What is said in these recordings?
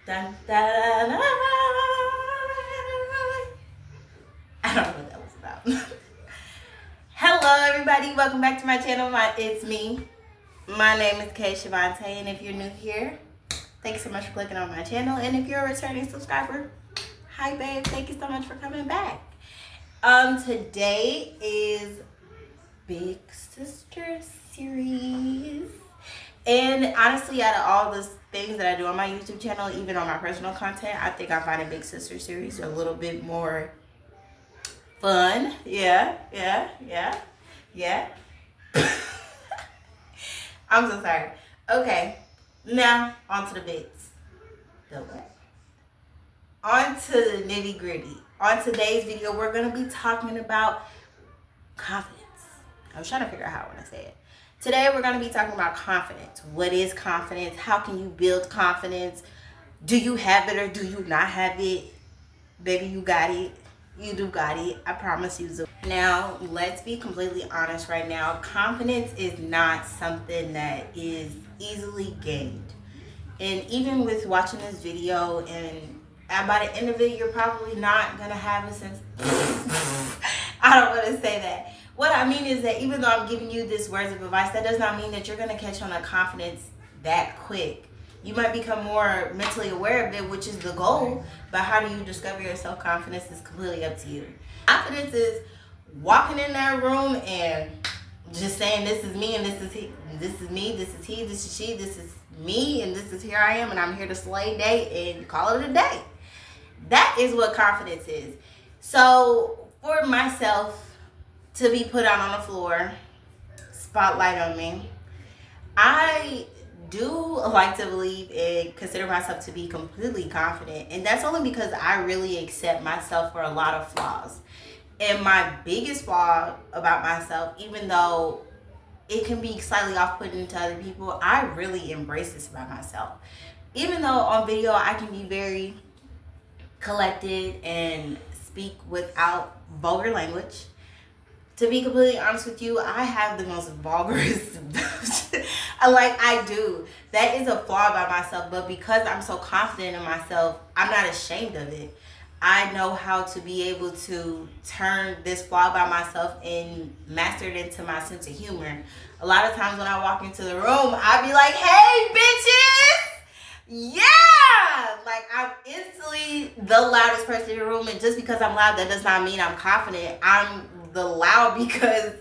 Dun, dun, dun. I don't know what that was about. Hello, everybody. Welcome back to my channel. It's me. My name is Kay Shavante, and if you're new here, thanks so much for clicking on my channel. And if you're a returning subscriber, hi, babe. Thank you so much for coming back. Today is Big Sister series. And honestly, out of all the things that I do on my YouTube channel, even on my personal content, I think I find a Big Sister series a little bit more fun. Yeah. I'm so sorry. Okay, now on to the bits. The what? On to the nitty gritty. On today's video, we're going to be talking about confidence. I was trying to figure out how I want to say it. Today, we're going to be talking about confidence. What is confidence? How can you build confidence? Do you have it or do you not have it? Baby, you got it. You do got it. I promise you do. Now, let's be completely honest right now. Confidence is not something that is easily gained. And even with watching this video, and by the end of it, you're probably not going to have a sense. I don't want to say that. What I mean is that even though I'm giving you this words of advice, that does not mean that you're going to catch on to confidence that quick. You might become more mentally aware of it, which is the goal, but how do you discover your self-confidence is completely up to you. Confidence is walking in that room and just saying, this is me and this is he, this is me, this is he, this is she, this is me, and this is here I am, and I'm here to slay day and call it a day. That is what confidence is. So for myself to be put out on the floor, spotlight on me, I do like to believe and consider myself to be completely confident. And that's only because I really accept myself for a lot of flaws. And my biggest flaw about myself, even though it can be slightly off-putting to other people, I really embrace this about myself. Even though on video I can be very collected and speak without vulgar language, to be completely honest with you, I have the most vulgarist, like I do. That is a flaw about myself, but because I'm so confident in myself, I'm not ashamed of it. I know how to be able to turn this flaw about myself and master it into my sense of humor. A lot of times when I walk into the room, I be like, hey, bitches! Yeah! Like, I'm instantly the loudest person in the room, and just because I'm loud, that does not mean I'm confident. I'm the loud because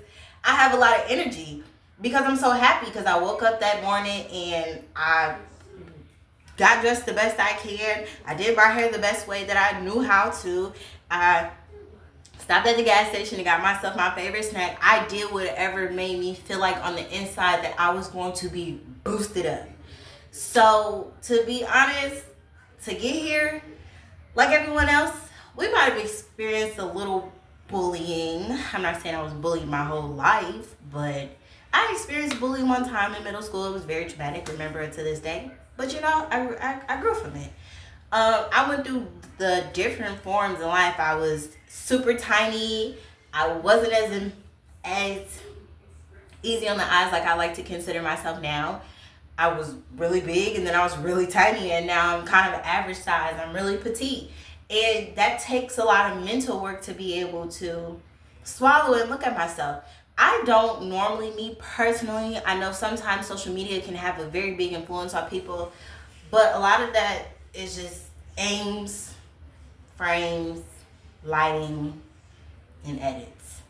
I have a lot of energy, because I'm so happy because I woke up that morning and I got dressed the best I can. I did my hair the best way that I knew how to. I stopped at the gas station and got myself my favorite snack. I did whatever made me feel like on the inside that I was going to be boosted up. So to be honest, to get here, like everyone else, we might have experienced a little bullying. I'm not saying I was bullied my whole life, but I experienced bullying one time in middle school. It was very traumatic, remember it to this day. But you know, I grew from it. I went through the different forms in life. I was super tiny. I wasn't as easy on the eyes like I like to consider myself now. I was really big, and then I was really tiny, and now I'm kind of average size. I'm really petite. And that takes a lot of mental work to be able to swallow and look at myself. I don't normally, me personally, I know sometimes social media can have a very big influence on people, but a lot of that is just aims, frames, lighting, and edits.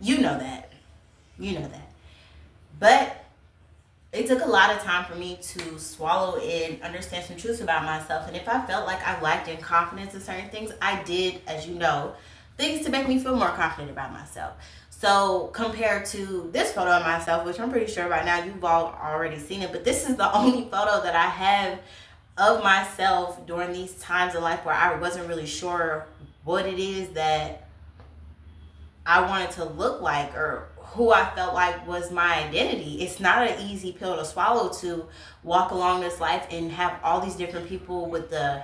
You know that. But it took a lot of time for me to swallow and understand some truths about myself. And if I felt like I lacked in confidence in certain things, I did, as you know, things to make me feel more confident about myself. So compared to this photo of myself, which I'm pretty sure by now you've all already seen it, but this is the only photo that I have of myself during these times in life where I wasn't really sure what it is that I wanted to look like or who I felt like was my identity. It's not an easy pill to swallow, to walk along this life and have all these different people with the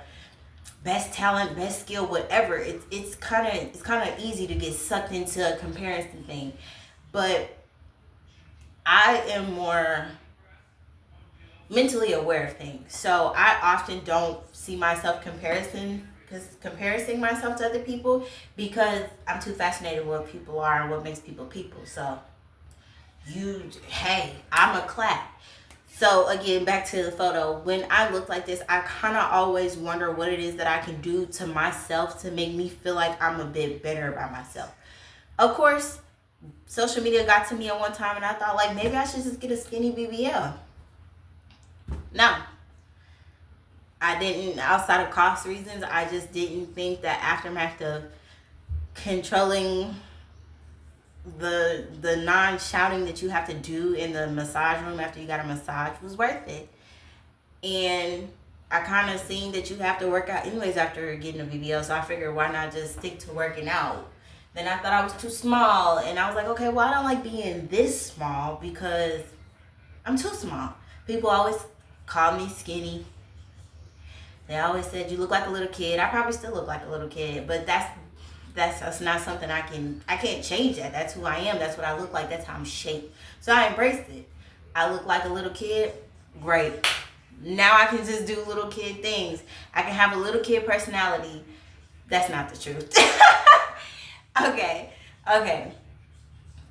best talent, best skill, whatever. It's kind of easy to get sucked into a comparison thing. But I am more mentally aware of things. So I often don't see myself comparing myself to other people because I'm too fascinated with what people are and what makes people people. So hey, I'm a clap. So again, back to the photo. When I look like this, I kind of always wonder what it is that I can do to myself to make me feel like I'm a bit better about myself. Of course, social media got to me at one time and I thought like maybe I should just get a skinny BBL. No, I didn't. Outside of cost reasons, I just didn't think that aftermath of controlling the non-shouting that you have to do in the massage room after you got a massage was worth it. And I kind of seen that you have to work out anyways after getting a BBL, so I figured why not just stick to working out. Then I thought I was too small, and I was like, okay, well, I don't like being this small because I'm too small. People always call me skinny. They always said you look like a little kid. I probably still look like a little kid, but that's not something I can't change that. That's who I am. That's what I look like. That's how I'm shaped. So I embraced it. I look like a little kid. Great. Now I can just do little kid things. I can have a little kid personality. That's not the truth. Okay.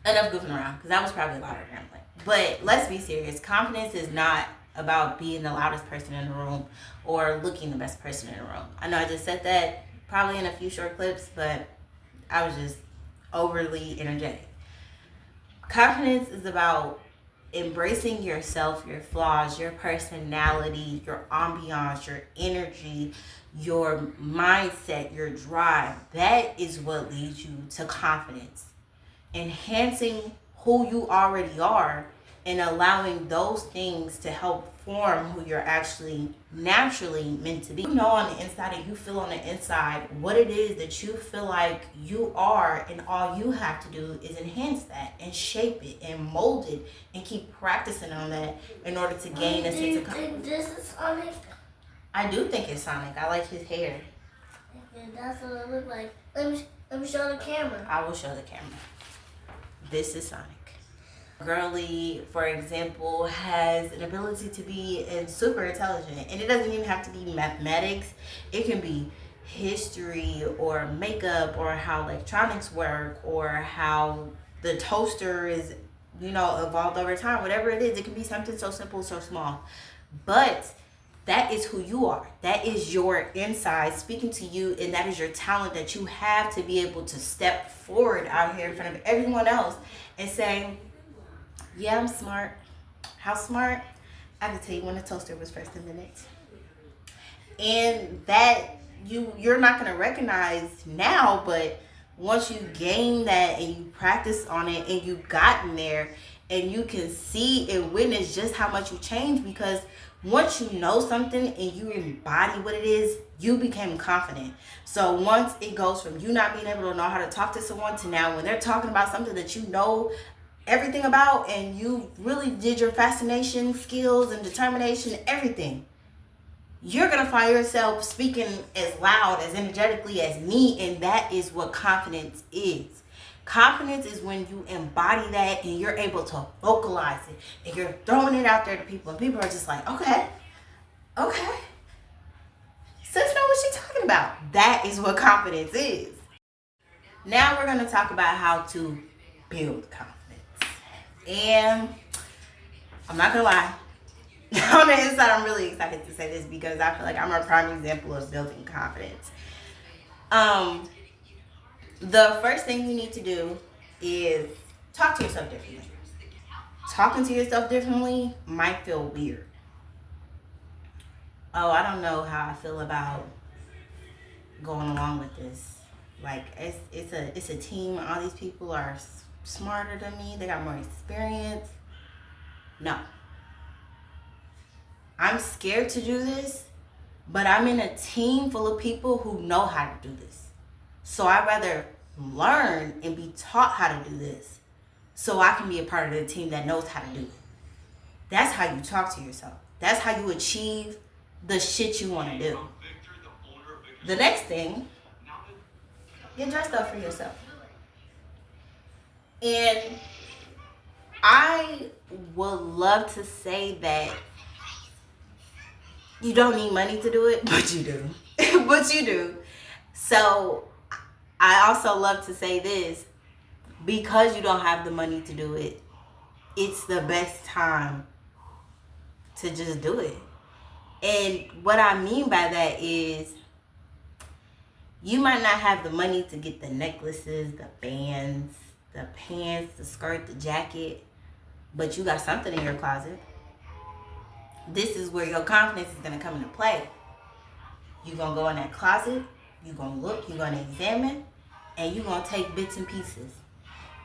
Enough goofing around, because that was probably a lot of rambling. But let's be serious. Confidence is not about being the loudest person in the room or looking the best person in the room. I know I just said that probably in a few short clips, but I was just overly energetic. Confidence is about embracing yourself, your flaws, your personality, your ambiance, your energy, your mindset, your drive. That is what leads you to confidence. Enhancing who you already are and allowing those things to help form who you're actually naturally meant to be. You know on the inside and you feel on the inside what it is that you feel like you are, and all you have to do is enhance that and shape it and mold it and keep practicing on that in order to gain a sense of confidence. Do you think this is Sonic? I do think it's Sonic. I like his hair. Yeah, that's what it looks like. Let me show the camera. I will show the camera. This is Sonic. Girly, for example, has an ability to be super intelligent, and it doesn't even have to be mathematics. It can be history or makeup or how electronics work or how the toaster is, evolved over time. Whatever it is, it can be something so simple, so small. But that is who you are. That is your inside speaking to you, and that is your talent that you have to be able to step forward out here in front of everyone else and say, yeah, I'm smart. How smart? I can tell you when the toaster was first invented. And that you're not going to recognize now, but once you gain that and you practice on it and you've gotten there and you can see and witness just how much you change, because once you know something and you embody what it is, you became confident. So once it goes from you not being able to know how to talk to someone to now when they're talking about something that you know everything about and you really did your fascination skills and determination, everything, you're going to find yourself speaking as loud, as energetically as me, and that is what confidence is. Confidence is when you embody that and you're able to vocalize it and you're throwing it out there to people, and people are just like, okay, sis know what she's talking about. That is what confidence is. Now we're going to talk about how to build confidence. And I'm not gonna lie, on the inside I'm really excited to say this because I feel like I'm a prime example of building confidence. The first thing you need to do is talk to yourself differently. Talking to yourself differently might feel weird. Oh, I don't know how I feel about going along with this. Like it's a team. All these people are smarter than me. They got more experience. No. I'm scared to do this, but I'm in a team full of people who know how to do this. So I'd rather learn and be taught how to do this so I can be a part of the team that knows how to do it. That's how you talk to yourself. That's how you achieve the shit you want to do. The next thing, get dressed up for yourself. And I would love to say that You don't need money to do it, but you do. But you do. So I also love to say this, because you don't have the money to do it, it's the best time to just do it. And what I mean by that is, you might not have the money to get the necklaces, the bands, the pants, the skirt, the jacket, but you got something in your closet. This is where your confidence is going to come into play. You're going to go in that closet, you're going to look, you're going to examine, and you're going to take bits and pieces.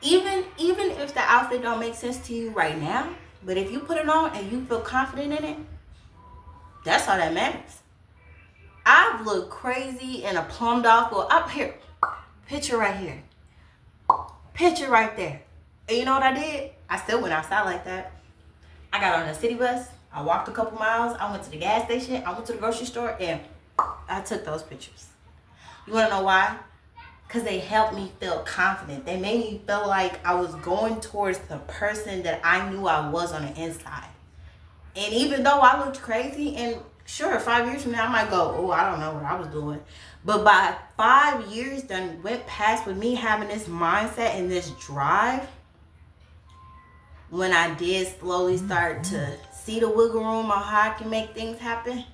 Even if the outfit don't make sense to you right now, but if you put it on and you feel confident in it, that's all that matters. I've looked crazy in a plumbed off, well, up here, picture right here, picture right there. And you know what I did? I still went outside like that. I got on a city bus, I walked a couple miles, I went to the gas station, I went to the grocery store, and I took those pictures. You wanna know why? Because they helped me feel confident. They made me feel like I was going towards the person that I knew I was on the inside. And even though I looked crazy, and sure, 5 years from now, I might go, oh, I don't know what I was doing. But by 5 years done went past with me having this mindset and this drive, when I did slowly start to see the wiggle room on how I can make things happen,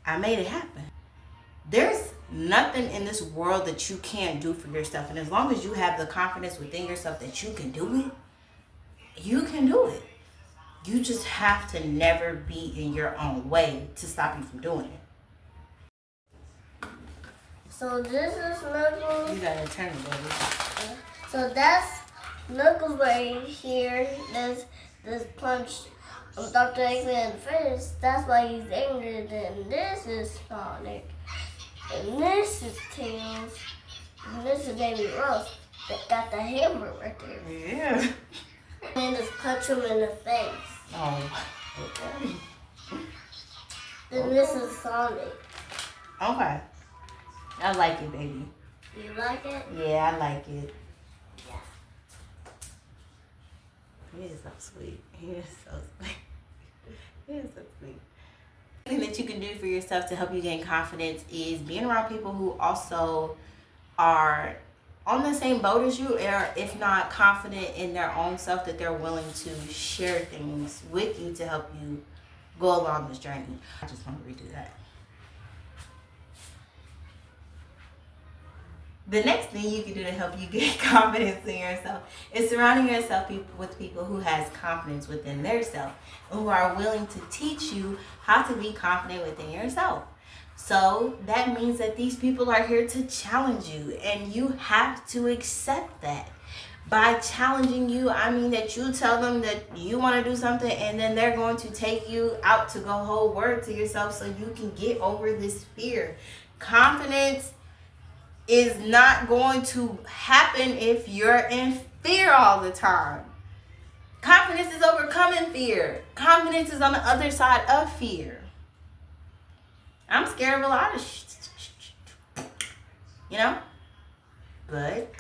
I made it happen. There's nothing in this world that you can't do for yourself. And as long as you have the confidence within yourself that you can do it, you can do it. You just have to never be in your own way to stop you from doing it. So this is Knuckles. You gotta turn it, baby. So that's Knuckles right here. This punch Dr. Eggman in the face. That's why he's angry. Then this is Sonic. And this is Tails. And this is Baby Rose. That got the hammer right there. Yeah. And just punch him in the face. Oh, okay. Then this is Sonic. Okay. I like it, baby. You like it? Yeah, I like it. Yeah. He is so sweet. He is so sweet. He is so sweet. Thing that you can do for yourself to help you gain confidence is being around people who also are on the same boat as you, or if not confident in their own self, that they're willing to share things with you to help you go along this journey. I just want to redo that. The next thing you can do to help you get confidence in yourself is surrounding yourself with people who has confidence within their self, who are willing to teach you how to be confident within yourself. So that means that these people are here to challenge you, and you have to accept that. By challenging you, I mean that you tell them that you want to do something, and then they're going to take you out to go hold word to yourself so you can get over this fear. Confidence is not going to happen if you're in fear all the time. Confidence is overcoming fear. Confidence is on the other side of fear. I'm scared of a lot of you know? But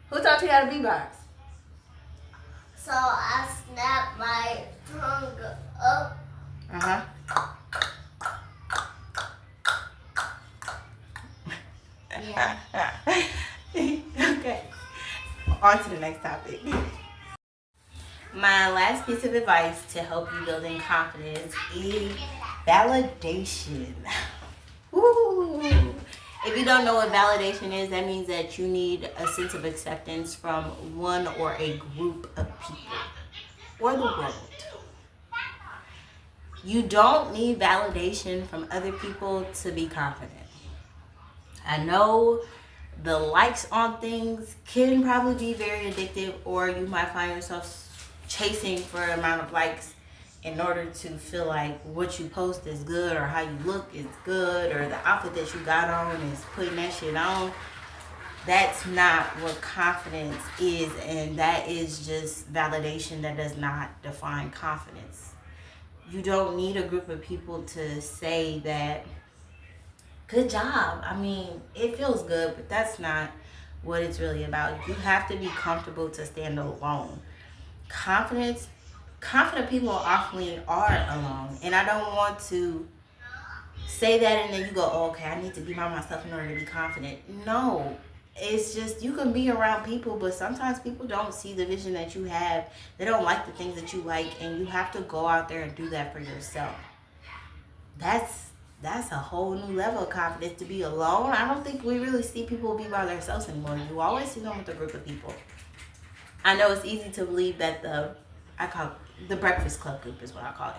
who taught you how to beatbox? So I snap my tongue up. Uh-huh. Yeah. Okay. On to the next topic. My last piece of advice to help you build in confidence is validation. Woo! If you don't know what validation is, that means that you need a sense of acceptance from one or a group of people or the world. You don't need validation from other people to be confident. I know the likes on things can probably be very addictive, or you might find yourself chasing for an amount of likes in order to feel like what you post is good, or how you look is good, or the outfit that you got on is putting that shit on. That's not what confidence is, and that is just validation that does not define confidence. You don't need a group of people to say that, good job. I mean, it feels good, but that's not what it's really about. You have to be comfortable to stand alone. confident people often are alone. And I don't want to say that and then you go, oh, okay, I need to be by myself in order to be confident. No, it's just you can be around people, but sometimes people don't see the vision that you have. They don't like the things that you like, and you have to go out there and do that for yourself. That's a whole new level of confidence, to be alone. I don't think we really see people be by themselves anymore. You always see them with a group of people. I know it's easy to believe that I call it the Breakfast Club group is what I call it,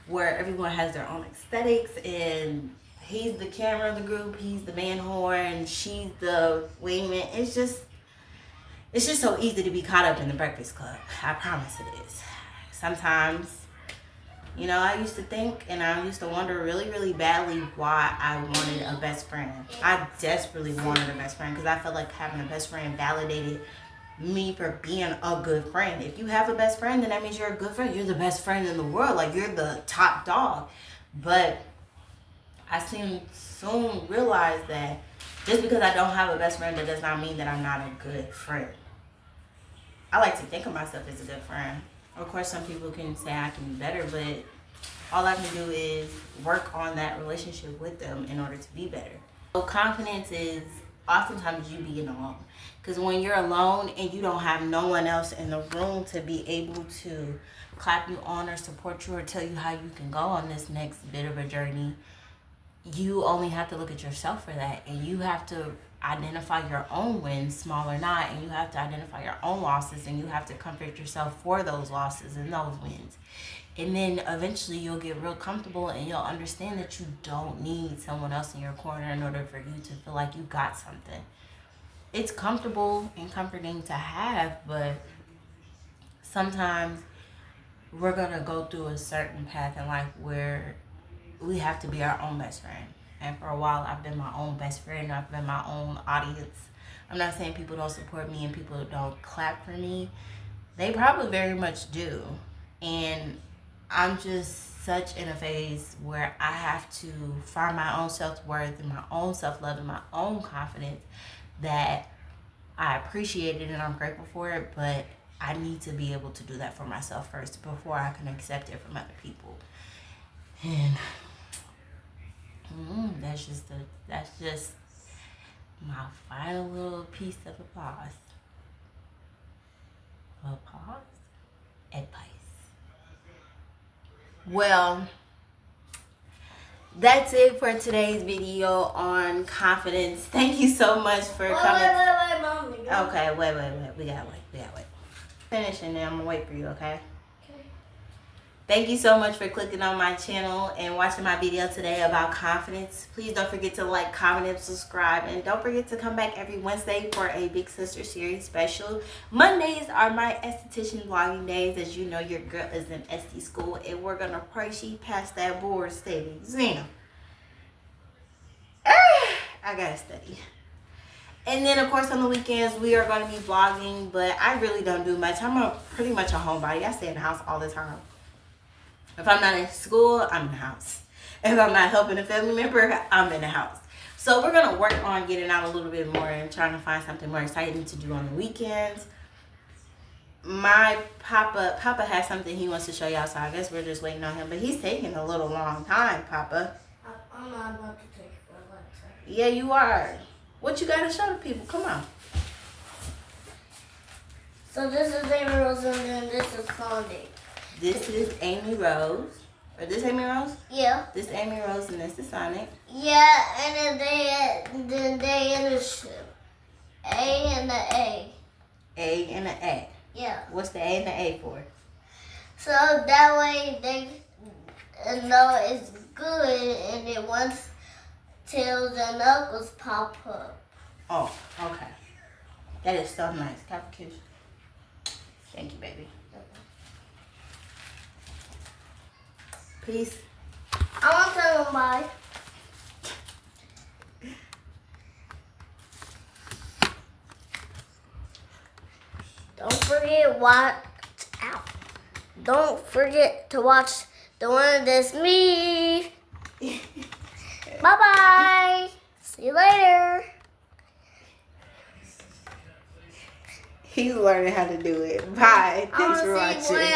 where everyone has their own aesthetics and he's the camera of the group, he's the man horn, she's the wingman. It's just so easy to be caught up in the Breakfast Club. I promise it is. Sometimes, you know, I used to think and I used to wonder really, really badly why I wanted a best friend. I desperately wanted a best friend because I felt like having a best friend validated me for being a good friend. If you have a best friend, then that means you're a good friend. You're the best friend in the world. Like, you're the top dog. But I soon realized that just because I don't have a best friend, that does not mean that I'm not a good friend. I like to think of myself as a good friend. Of course, some people can say I can be better, but all I can do is work on that relationship with them in order to be better. So confidence is oftentimes you being alone. Because when you're alone and you don't have no one else in the room to be able to clap you on or support you or tell you how you can go on this next bit of a journey, you only have to look at yourself for that. And you have to identify your own wins, small or not, and you have to identify your own losses, and you have to comfort yourself for those losses and those wins. And then eventually you'll get real comfortable and you'll understand that you don't need someone else in your corner in order for you to feel like you got something. It's comfortable and comforting to have, but sometimes we're going to go through a certain path in life where we have to be our own best friend. And for a while, I've been my own best friend. I've been my own audience. I'm not saying people don't support me and people don't clap for me. They probably very much do. And I'm just such in a phase where I have to find my own self-worth and my own self-love and my own confidence, that I appreciate it and I'm grateful for it, but I need to be able to do that for myself first before I can accept it from other people. And that's just my final little piece of applause. Advice. Well, that's it for today's video on confidence. Thank you so much for coming. Wait, Mommy. Okay, wait. We gotta wait. Finish and then I'm gonna wait for you, okay? Okay. Thank you so much for clicking on my channel and watching my video today about confidence. Please don't forget to like, comment, and subscribe. And don't forget to come back every Wednesday for a Big Sister Series special. Mondays are my esthetician vlogging days. As you know, your girl is in SD school. And we're going to pray she pass that board state exam. I got to study. And then, of course, on the weekends, we are going to be vlogging. But I really don't do much. I'm pretty much a homebody. I stay in the house all the time. If I'm not in school, I'm in the house. If I'm not helping a family member, I'm in the house. So we're going to work on getting out a little bit more and trying to find something more exciting to do on the weekends. My Papa has something he wants to show y'all, so I guess we're just waiting on him. But he's taking a little long time, Papa. I'm not about to take it for a long time. Yeah, you are. What you got to show the people? Come on. So this is Amy Rose and then this is Sonic. This is Amy Rose. Or this Amy Rose? Yeah. This Amy Rose and this is Sonic. Yeah, and then they initial. A and the A. A and an A. Yeah. What's the A and the A for? So that way they know it's good, and then once tails and knuckles pop up. Oh, okay. That is so nice. Capricorn. Thank you, baby. Peace. I want to tell them bye. Don't forget to watch the one that's me. Bye-bye. See you later. He's learning how to do it. Bye. Thanks for watching. I